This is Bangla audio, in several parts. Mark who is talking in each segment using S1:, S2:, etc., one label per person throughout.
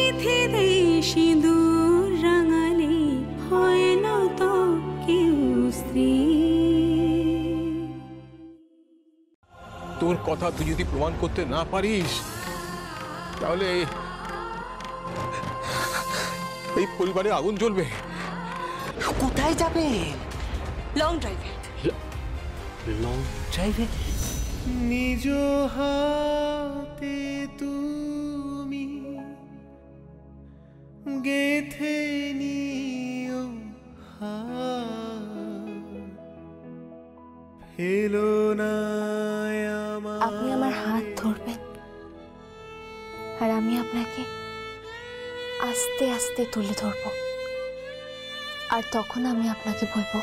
S1: চিঠিতে সিঁদুর রাঙালে হয় না তো কেউ স্ত্রী।
S2: তোর কথা তুই যদি প্রমাণ করতে না পারিস তাহলে এই পরিবারে আগুন জ্বলবে।
S3: কোথায় যাবে?
S4: লং ড্রাইভে।
S3: লং ড্রাইভে?
S5: নিজ হাতে তুমি গেথে নিও ফেলো না।
S6: আপনি আমার হাত ধরবেন আর আমি আপনাকে আস্তে আস্তে তুলে ধরব, আর তখন আমি আপনাকে বলবো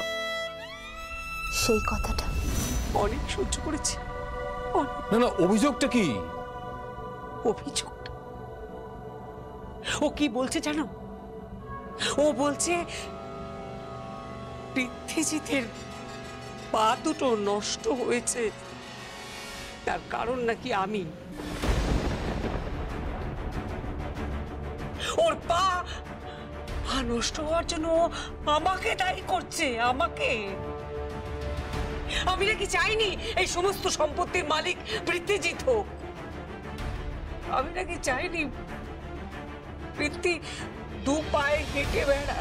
S6: সেই কথাটা।
S4: অনেক সহ্য করেছি।
S2: না না, অভিযোগটা কি?
S4: অভিযোগ? ও কি বলছে জানো? ও বলছে পৃথ্বীজিতের পা দুটো নষ্ট হয়েছে, তার কারণ নাকি আমি। ওর পা নষ্ট হওয়ার জন্য আমাকে দায়ী করছে, আমাকে। আমি নাকি চাইনি এই সমস্ত সম্পত্তির মালিক পৃথ্বীজিৎ হোক। আমি নাকি চাইনি পৃথ্বী দু পায়ে হেঁটে বেড়া।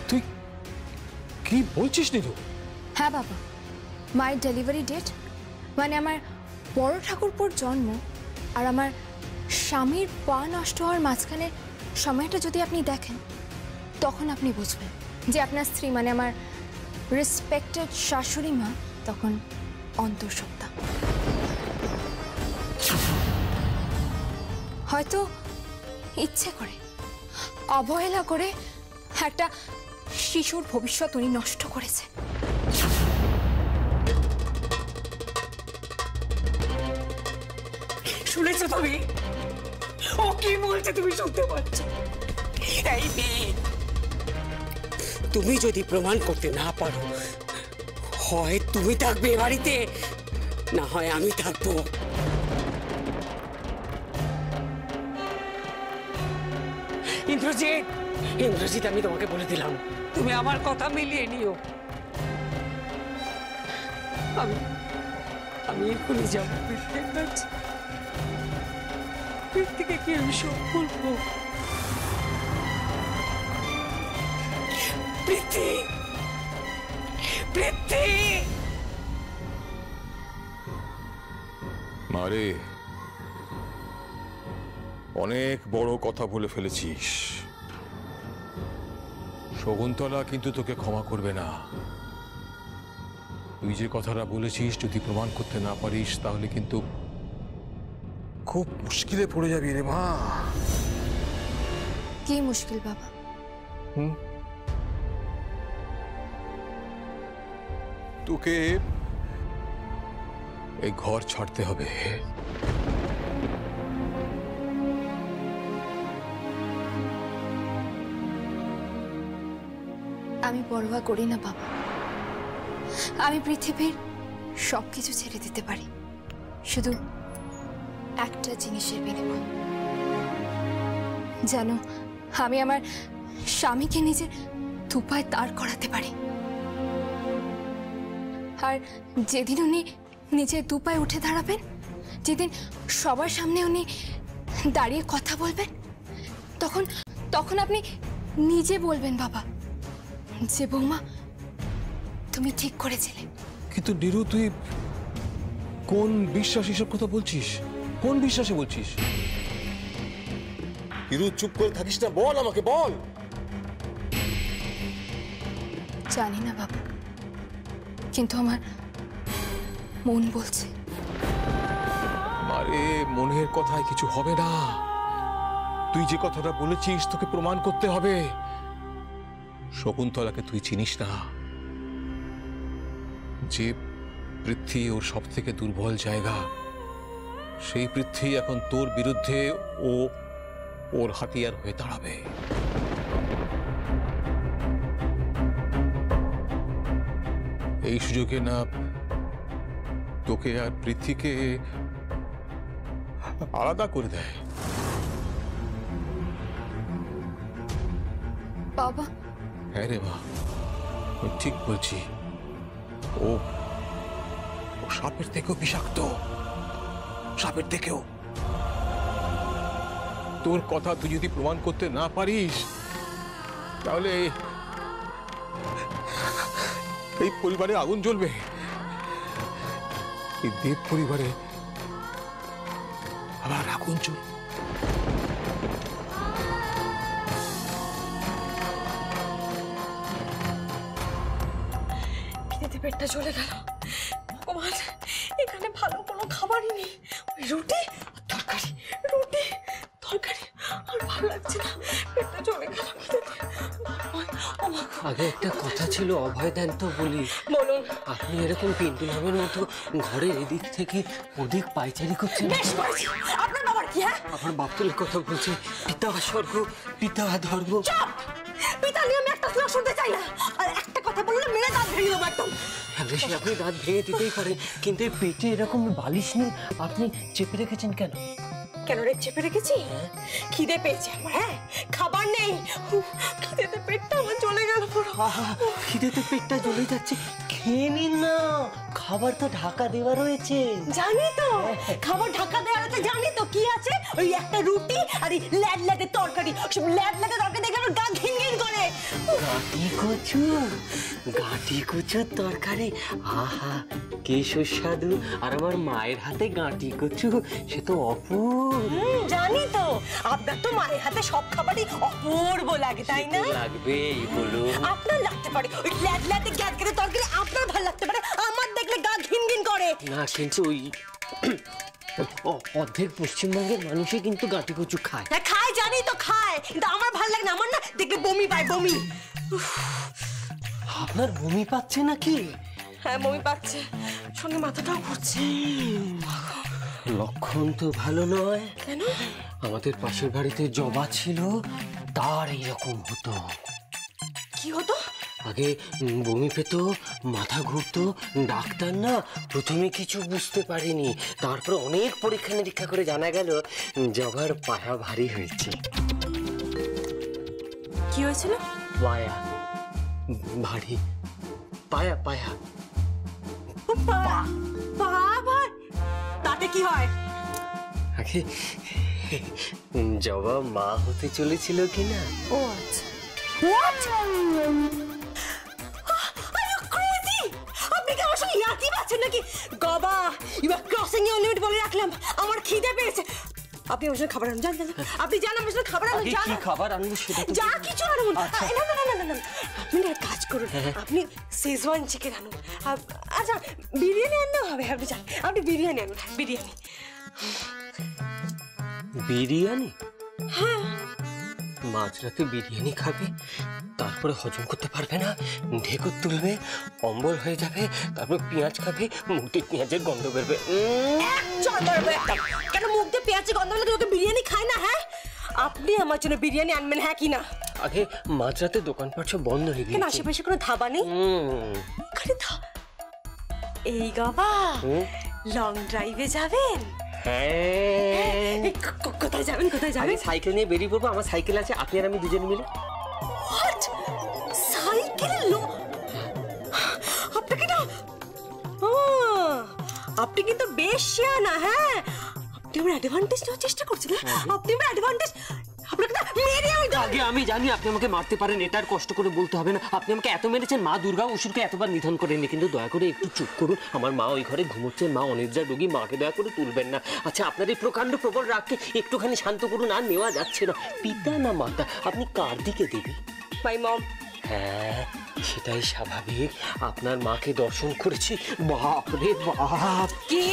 S2: তুই কি বলছিস নীলু?
S6: হ্যাঁ বাবা, মায়ের ডেলিভারি ডেট মানে আমার বড় ঠাকুরপুর জন্ম আর আমার স্বামীর পা নষ্ট হওয়ার মাঝখানে সময়টা যদি আপনি দেখেন, তখন আপনি বুঝবেন যে আপনার স্ত্রী মানে আমার রেসপেক্টেড শাশুড়ি মা তখন অন্তঃসত্ত্বা। হয়তো ইচ্ছে করে, অবহেলা করে একটা শিশুর ভবিষ্যৎ উনি নষ্ট করেছে।
S4: শুনেছো তুমি? ও কি বলছে তুমি শুনতে পাচ্ছ? এই মেয়ে, তুমি যদি প্রমাণ করতে না পারো, হয় তুমি থাকবে এ বাড়িতে, না হয় আমি থাকবো। ইন্দ্রজিৎ, ইন্দ্রজিৎ, আমি তোমাকে বলে দিলাম, তুমি আমার কথা মিলিয়ে নিও। আমি এখনই যাবো পৃথ্বীর কাছে। পৃথ্বীকে কি আমি সব বলবো? পৃথ্বী, পৃথ্বী!
S2: মারে, অনেক বড় কথা বলে ফেলেছিস। শকুন্তলা কিন্তু তোকে ক্ষমা করবে না। তুই যে কথাটা বলেছিস যদি প্রমাণ করতে না পারিস তাহলে কিন্তু খুব মুশকিলে পড়ে যাবি রে মা।
S6: কি মুশকিল বাবা?
S2: তোকে এই ঘর ছাড়তে হবে।
S6: আমি পরোয়া করি না বাবা, আমি পৃথিবীর সবকিছু ছেড়ে দিতে পারি, শুধু একটা জিনিসের বিনিময়। জানো, আমি আমার স্বামীকে নিজের দুপায়ে দাঁড় করাতে পারি, আর যেদিন উনি নিজের দুপায়ে উঠে দাঁড়াবেন, যেদিন সবার সামনে উনি দাঁড়িয়ে কথা বলবেন, তখন তখন আপনি নিজে বলবেন বাবা যে বৌমা তুমি ঠিক করেছিলে।
S2: কিন্তু নীরু, তুই কোন বিশ্বাস এসব কথা বলছিস? কোন বিশ্বাসে বলছিস? নীরু, চুপ করে থাকিস না, বল আমাকে, বল।
S6: জানি না বাবা, কিন্তু আমার মন বলছে।
S2: আরে মনের কথায় কিছু হবে না। তুই যে কথাটা বলেছিস তোকে প্রমাণ করতে হবে। শকুন্তলাকে তুই চিনিস না, যে পৃথ্বী ওর সব থেকে দুর্বল জায়গা, সেই পৃথ্বী এখন তোর বিরুদ্ধে ওর হাতিয়ার হয়ে দাঁড়াবে। এই সুযোগে না তোকে আর পৃথ্বীকে আলাদা করে দেয়।
S6: বাবা,
S2: হ্যাঁ রে মা, আমি ঠিক বলছি। ও ও সাপের থেকেও বিষাক্ত, সাপের থেকেও। তোর কথা তুই যদি প্রমাণ করতে না পারিস, তাহলে এই পরিবারে আগুন জ্বলবে। এই দেব পরিবারে আবার আগুন জ্বলবে।
S7: খিদেতে পেটটা চলে গেল। ভগবান, এখানে ভালো কোনো খাবারই নেই। ওই রুটি আর তরকারি, রুটি তরকারি, আর ভালো লাগছে না, পেটটা চলে গেল খিদেতে।
S3: আগে একটা কথা ছিল, অভয় দেন তো বলি।
S7: বলুন।
S3: আপনি এরকম পিন্টু নামের মতো ঘরের এদিক থেকে ওদিক পাইচারি করছেন।
S7: বেশ করেছি। আপনার বাবার কি? হ্যাঁ,
S3: আমার বাপতুলের কথা বলছে, পিতা স্বর্গ পিতা ধর্ম।
S7: চুপ! পিতা নিয়ে আমি একটা কথা শুনতে চাই না। আর একটা কথা বললে মেরে দাঁত ভেঙে দেবো একদম।
S3: আপনি দাঁত ভেঙে দিতেই পারেন, কিন্তু এই পেটে এরকম বালিশ নিয়ে আপনি চেপে রেখেছেন কেন?
S7: কেন রে চেপে রেখেছি? খিদে পেয়েছে আমার। হ্যাঁ, খাবার নেই। খিদেতে পেটটা আমার চলে গেল পুরো।
S3: খিদেতে পেটটা জ্বলে যাচ্ছে, খেয়ে নিন না। খাবার তো ঢাকা দেওয়া রয়েছে।
S7: জানি তো, খাবার ঢাকা দেওয়া আছে, জানি তো। কি আছে? ওই একটা রুটি আর এই ল্যাড ল্যাডের তরকারি। সব ল্যাড ল্যাডের তরকারি দেখলে আমার গা ঘিন ঘিন করে।
S3: গাঁটি কচুর তরকারি, আহা কি সুস্বাদু। আর আমার মায়ের হাতে গাঁটি কচু, সে তো অপূর্ব।
S7: জানি তো, আপনার তো মায়ের হাতে সব খাবারই অপূর্ব লাগে, তাই না?
S3: লাগবেই বলুন।
S7: আপনার লাগতে পারে ওই ল্যাড ল্যাডে গ্যাদ গ্যাদের তরকারি, আপনার ভালো লাগতে পারে, আমার দেখলে গা ঘিন ঘিন করে।
S3: না, কিন্তু ওই অর্ধেক পশ্চিমবঙ্গের মানুষই কিন্তু গাঁটি কচু খায়।
S7: হ্যাঁ খায়, জানি তো খায়, কিন্তু আমার ভালো লাগে না। আমার না দেখলে বমি পায়, বমি।
S3: আপনার বমি পাচ্ছে নাকি?
S7: হ্যাঁ, বমি পাচ্ছে, সঙ্গে মাথাটাও ঘুরছে।
S3: লক্ষণ তো ভালো নয়।
S7: কেন?
S3: আমাদের পাশের বাড়িতে জবা ছিল, তার এইরকম হতো।
S7: কি হতো?
S3: আগে বমি পেত, মাথা ঘুরতো। ডাক্তার না প্রথমে কিছু বুঝতে পারেনি, তারপর অনেক পরীক্ষা নিরীক্ষা করে জানা গেল জবার পায়া ভারী হয়েছে।
S7: কি হয়েছিল?
S3: পায়া ভারী, পায়া পায়া।
S7: বাবা, তাতে কি হয়?
S3: আগে জবা মা হতে চলেছিল কিনা।
S7: ও আচ্ছা। What? Are you crazy? আপনি কি আমার সঙ্গে ইয়ার্কি পাচ্ছেন নাকি? গবা, you are crossing your limit বলে রাখলাম। আমার খিদে পেয়েছে। আপনি আমার সঙ্গে খাবার আনুন, জান। আপনি জান আমার সঙ্গে খাবার আনুন, জান।
S3: কি খাবার আনবো সেটা তো
S7: যা কিছু আনুন। না না না না না, আপনি এক কাজ করুন, আপনি শেজওয়ান চিকেন আনুন। আচ্ছা, বিরিয়ানি আনলেও হবে। আপনি যান, আপনি বিরিয়ানি আনুন। বিরিয়ানি।
S3: বিরিয়ানি? হ্যাঁ। মাঝরাতে বিরিয়ানি খাবে, তারপরে হজম করতে পারবে না, ঢেকুর তুলবে, অম্বল হয়ে যাবে, তারপর পেঁয়াজ খাবে, মুখ দিয়ে পেঁয়াজের গন্ধ বেরবে।
S7: কেন মুখ দিয়ে পেঁয়াজের গন্ধ বেরোলে তোকে বিরিয়ানি খায় না? হ্যাঁ, আপনি আমার জন্য বিরিয়ানি আনবেন, হ্যাঁ কি না?
S3: আগে মাঝরাতে দোকানপাট সব বন্ধ হয়ে
S7: কেন
S3: গেছে।
S7: আশেপাশে কোনো ধাবা নেই? এই গবা, লং ড্রাইভে যাবেন?
S3: হ্যাঁ।
S7: কোথায় যাবেন? কোথায় যাবেন?
S3: সাইকেল নিয়ে বেরিয়ে পড়বো, আমার সাইকেল আছে, আপনি আর আমি দুজনে মিলে।
S7: সাইকেল? আপনাকে না, আপনি কিন্তু বেশ শিয়ানা। হ্যাঁ, আপনি আমার অ্যাডভান্টেজ নেওয়ার চেষ্টা করছেন। আপনি আমার অ্যাডভান্টেজ, আপনাকে না মেরে আমি
S3: আগে আমি জানি আপনি আমাকে মারতে পারেন, এটা আর কষ্ট করে বলতে হবে না। আপনি আমাকে এত মেরেছেন, মা দুর্গা অসুরকে এতবার নিধন করেননি, কিন্তু দয়া করে একটু চুপ করুন। আমার মা ওই ঘরে ঘুমোচ্ছেন, মা অনিদ্রা রোগী, মাকে দয়া করে তুলবেন না। আচ্ছা, আপনার এই প্রকাণ্ড প্রবল রাগকে একটুখানি শান্ত করুন, আর নেওয়া যাচ্ছে না। পিতা না মাতা, আপনি কার দিকে দেবী?
S7: মাই মম।
S3: হ্যাঁ, সেটাই স্বাভাবিক। আপনার মাকে দর্শন করেছি, বাপ রে বাপ,
S7: কি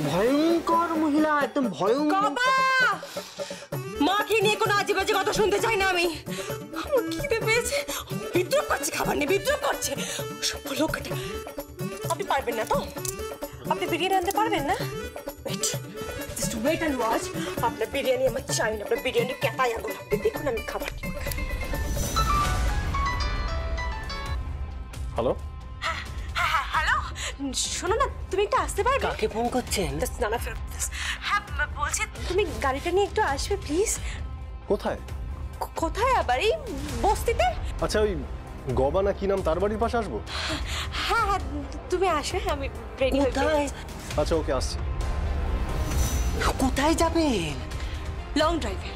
S3: ভয়ঙ্কর মহিলা, একদম ভয়ঙ্কর।
S7: বাবা, মাকে নিয়ে কোনো আজে বাজে কথা শুনতে চাই না আমি। আমার খিদে পেয়েছে, বিদ্রোহ করছে, খাবার নিয়ে বিদ্রোহ করছে। সব লোকটা, আপনি পারবেন না তো? আপনি বিরিয়ানি আনতে পারবেন না? Wait, just wait and watch. আপনার বিরিয়ানি আমার চাই না, আপনার বিরিয়ানি কেতাই আগুন। আপনি দেখুন আমি খাবার কি।
S2: হ্যালো,
S7: হ্যালো, শোনো না, তুমি একটু আসতে পারবে?
S3: কাকে ফোন করছেন?
S7: None of it. হ্যাঁ, বলছি তুমি গাড়িটা নিয়ে একটু আসবে প্লিজ।
S8: কোথায়?
S7: কোথায় আবার? এই বস্তিতে।
S8: আচ্ছা ওই গবা না কি নাম তার বাড়ির পাশে আসবো?
S7: হ্যাঁ হ্যাঁ তুমি আসবে, আমি রেডি হয়ে।
S8: আচ্ছা ওকে আসছি।
S3: কোথায় যাবেন?
S7: লং ড্রাইভে।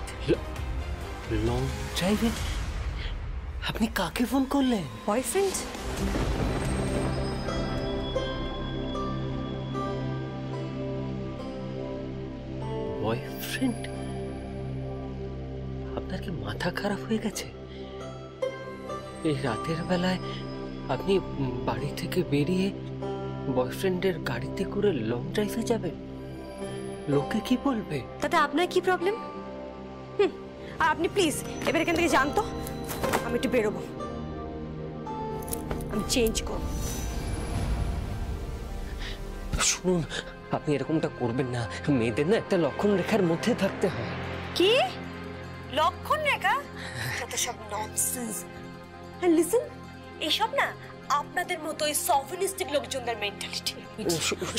S3: লং ড্রাইভে? আপনি কাকে ফোন করলেন?
S7: বয়ফ্রেন্ড।
S3: বয়ফ্রেন্ড? আপনার কি মাথা খারাপ হয়ে গেছে? এই রাতের বেলায় আপনি বাড়ি থেকে বেরিয়ে বয়ফ্রেন্ডের গাড়িতে করে লং ড্রাইভে যাবেন? লোকে কি বলবে?
S7: তাতে আপনার কি প্রবলেম? আর আপনি প্লিজ এবার এখান থেকে যান তো, আমি একটু বেরোবো, আমি চেঞ্জ করব।
S3: শুনুন, আপনি এরকমটা করবেন না। মেয়েদের না একটা লক্ষণ রেখার মধ্যে থাকতে হয়।
S7: কি লক্ষণ রেখা? এটা সব ননসেন্স। হ্যাঁ লিসেন, এইসব না আপনাদের মতো ওই সফিনিস্টিক লোকজনদের মেন্টালিটি।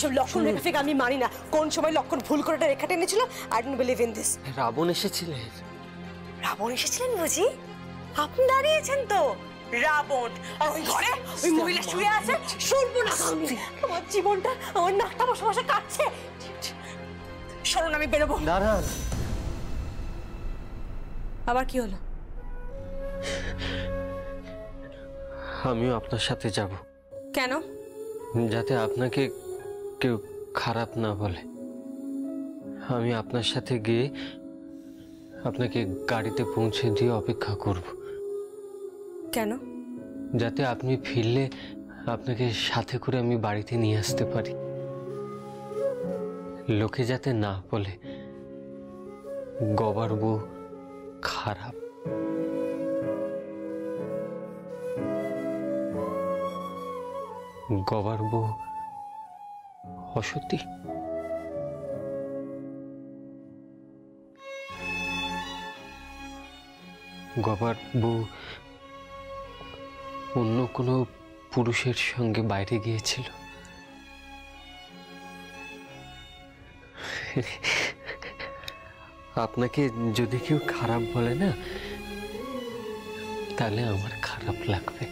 S7: সব লক্ষণ রেখা থেকে আমি মানি না। কোন সময় লক্ষণ ভুল করে একটা রেখা টেনেছিল? I don't believe in this.
S3: Ravan এসেছিলেন।
S7: রাবণ এসেছিলেন বুঝি? আপনি দাঁড়িয়েছেন তো রাবণ, আর ওই ঘরে ওই মহিলা শুয়ে আছে। শুনবো না আমি, আমার জীবনটা আমার নাকটা বসে বসে কাটছে। শোনুন, আমি বেরোবো।
S3: দাঁড়ান।
S7: আবার কি হলো?
S3: আমিও আপনার সাথে যাব।
S7: কেন?
S3: যাতে আপনাকে কেউ খারাপ না বলে। আমি আপনার সাথে গিয়ে আপনাকে গাড়িতে পৌঁছে দিয়ে অপেক্ষা করব।
S7: কেন?
S3: যাতে আপনি ফিরলে আপনাকে সাথে করে আমি বাড়িতে নিয়ে আসতে পারি। লোকে যাতে না বলে গবার বউ খারাপ। গবার বউ অসতী। গবার বউ অন্য কোনো পুরুষের সঙ্গে বাইরে গিয়েছিল। আপনাকে যদি কেউ খারাপ বলে না, তাহলে আমার খারাপ লাগবে।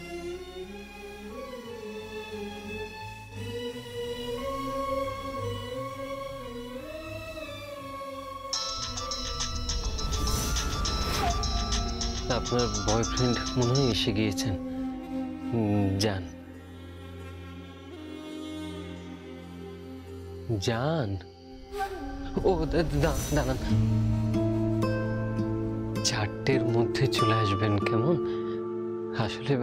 S3: আপনার বয়ফ্রেন্ড মনে হয় এসে গিয়েছেন। যান যান। ও দাঁড়ান, 4টের মধ্যে চলে আসবেন কেমন? আসলে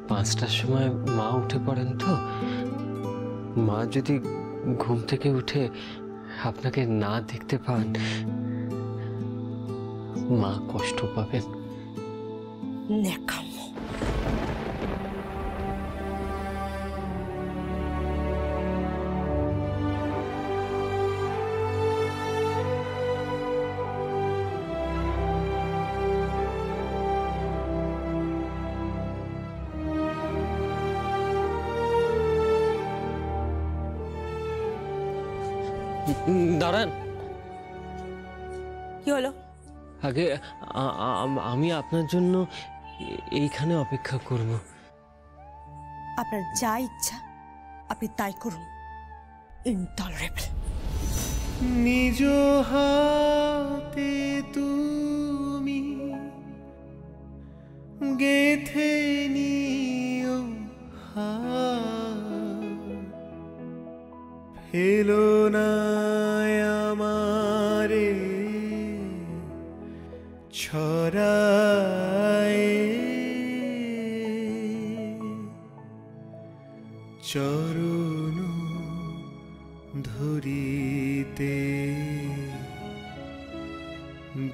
S3: 5টার সময় মা উঠে পড়েন তো। মা যদি ঘুম থেকে উঠে আপনাকে না দেখতে পান, মা কষ্ট পাবেন।
S7: নেকামো।
S3: দাঁড়ান।
S7: কি হলো?
S3: আগে আমি আপনার জন্য এইখানে অপেক্ষা করব।
S7: আপনার যা ইচ্ছা আপনি তাই করুন। ইনটলারেবল।
S5: নিজ হাতে তুমি গেথে নিও ফেলো না আমারে ছড়ায় চরণ ধরিতে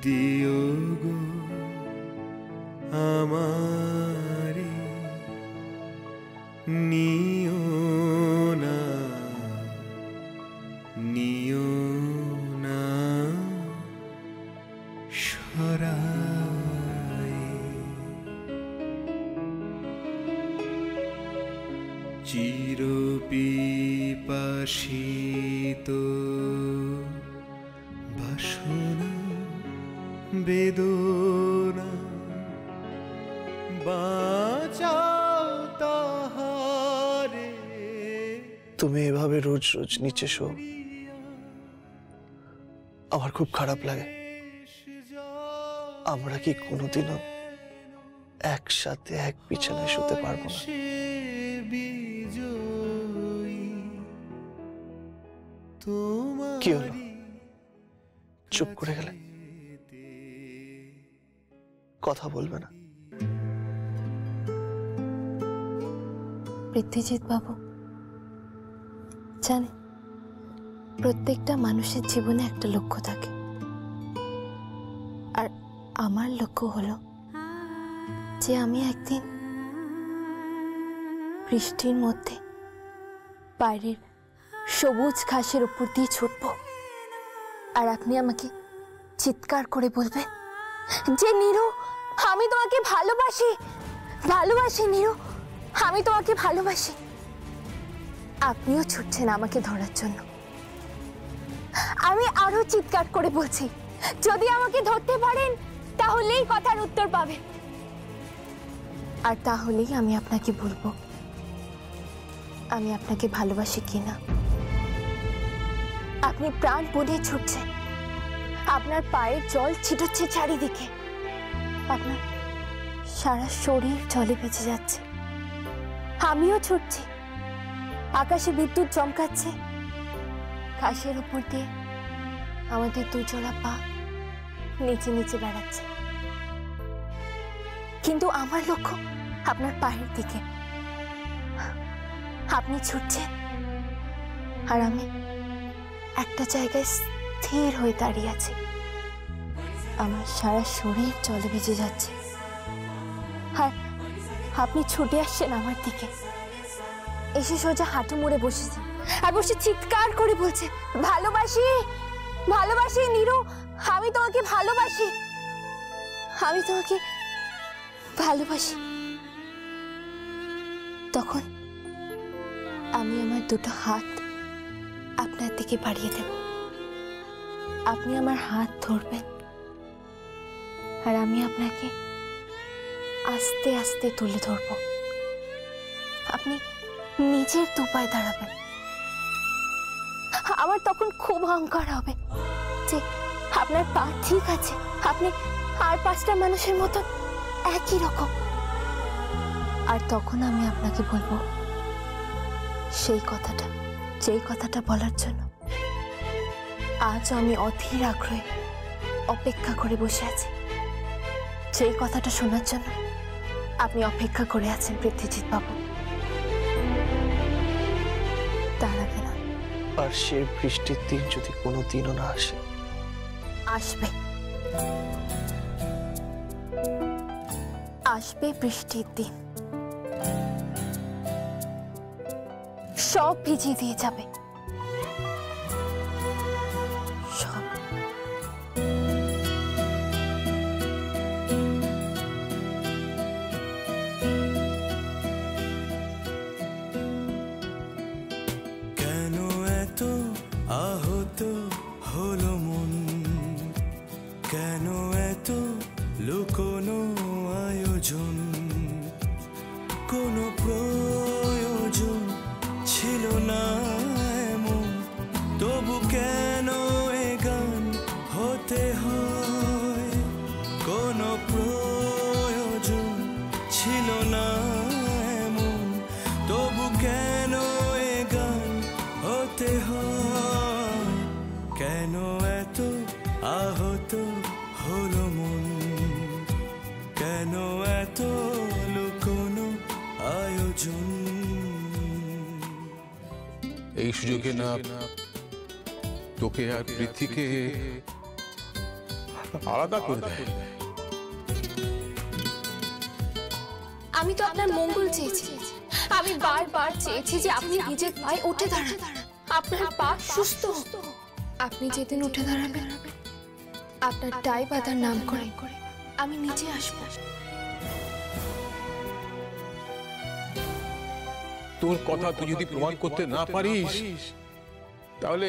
S5: দিও গো আমারে নিও না নিও না সরায় চির পিপাসিত
S9: এভাবে রোজ রোজ নিচে শো আমার খুব খারাপ লাগে। আমরা কি কোনোদিনও একসাথে এক বিছানায় শুতে পারবো না? কি হলো, চুপ করে গেলে? কথা বলবে না?
S6: পৃথ্বীজিৎ বাবু জানে, প্রত্যেকটা মানুষের জীবনে একটা লক্ষ্য থাকে, আর আমার লক্ষ্য হলো যে আমি একদিন বৃষ্টির মধ্যে বাইরের সবুজ ঘাসের উপর দিয়ে ছুটব, আর আপনি আমাকে চিৎকার করে বলবেন যে নীরু, আমি তোমাকে ভালোবাসি, ভালোবাসি নীরু, আমি তোমাকে ভালোবাসি। আপনিও ছুটছেন আমাকে ধরার জন্য। আমি আরো চিৎকার করে বলছি, যদি আমাকে ধরতে পারেন তাহলেই কথার উত্তর পাবেন, আর তাহলেই আমি আপনাকে বলবো আমি আপনাকে ভালোবাসি কিনা। আপনি প্রাণপণে ছুটছেন, আপনার পায়ের জল ছিটচ্ছে চারিদিকে, আপনার সারা শরীর জলে ভেসে যাচ্ছে। আমিও ছুটছি, আকাশে বিদ্যুৎ চমকাচ্ছে, ঘাসের উপর দিয়ে আমাদের দুজোড়া পা নিচে নিচে বেড়াচ্ছে, কিন্তু আমার লক্ষ্য আপনার পায়ের দিকে। আপনি ছুটছেন আর আমি একটা জায়গায় স্থির হয়ে দাঁড়িয়ে আছি, আমার সারা শরীর জলে ভিজে যাচ্ছে, আর আপনি ছুটে আসছেন আমার দিকে, এসে সোজা হাঁটু মুড়ে বসেছেন, আর বসে চিৎকার করে বলছে, ভালোবাসি, ভালোবাসি নীরু, আমি তোমাকে ভালোবাসি, আমি তোমাকে ভালোবাসি। তখন আমি আমার দুটো হাত আপনার দিকে বাড়িয়ে দেব, আপনি আমার হাত ধরবেন, আর আমি আপনাকে আস্তে আস্তে তুলে ধরব। আপনি নিজের দুপায়ে দাঁড়াবেন। আমার তখন খুব অহংকার হবে যে আপনার পা ঠিক আছে, আপনি আর পাঁচটা মানুষের মতন একই রকম। আর তখন আমি আপনাকে বলবো সেই কথাটা, যেই কথাটা বলার জন্য আজ আমি অধীর আগ্রহে অপেক্ষা করে বসে আছি, যেই কথাটা শোনার জন্য আপনি অপেক্ষা করে আছেন পৃথ্বীজিৎ বাবু। তার আগে না।
S9: আর সে বৃষ্টির দিন যদি কোনোদিনও না আসে।
S6: আসবে, আসবে বৃষ্টির দিন, সব ভিজিয়ে দিয়ে যাবে, সব।
S5: কেন এত আহত হলো মন, কেন এত লুকোনো আয়োজন, কোনো প্রয়োজন ছিল না এমন, তবু কেন এ গান হতে হয়, কোনো প্রয়োজন ছিল না এমন, তবু কেন এ গান হতে হয়, কেন এত আহত হলো মন, কেন এত লুকোনো আয়োজন।
S2: এই সুযোগে না তোকে আর পৃথ্বীকে আলাদা করে দেয়।
S6: আমি তো আপনার মঙ্গল চেয়েছি, আমি বারবার চেয়েছি যে আপনি নিজের পায়ে উঠে দাঁড়ান, আপনার পা সুস্থ হোক। আপনি যেদিন উঠে দাঁড়াবেন আপনার টাই বাঁধার নাম করে আমি নিজে আসবো।
S2: তোর কথা তুই যদি প্রমাণ করতে না পারিস তাহলে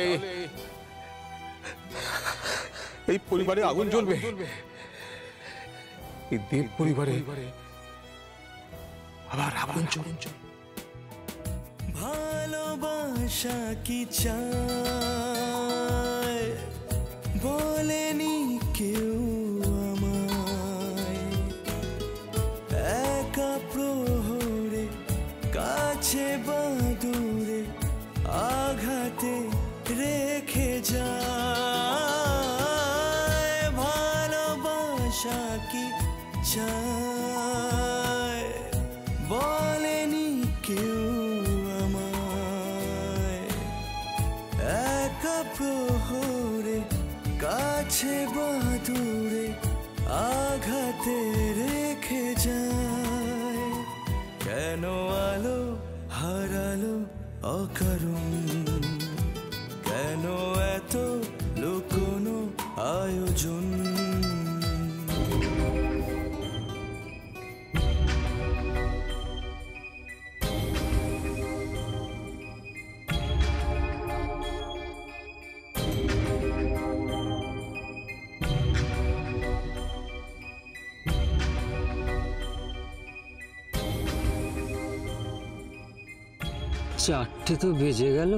S2: এই পরিবারে আগুন জ্বলবে, এই দেব পরিবারে আবার আগুন জ্বলবে।
S5: ভালো ভালোবাসা কি চায় বলেনি কেউ আমায়, একা প্রহরে কাছে বা দূরে আঘাতে রেখে যায়। ভালোবাসা কি চায় বলেনি কেউ আমায়, একা প্রহরে কাছে বা দূরে আঘাতে রেখে যায়। কেন আলো হারালো অকারণ, কেন এত লুকোনো আয়োজন।
S3: চারটে তো বেজে গেল,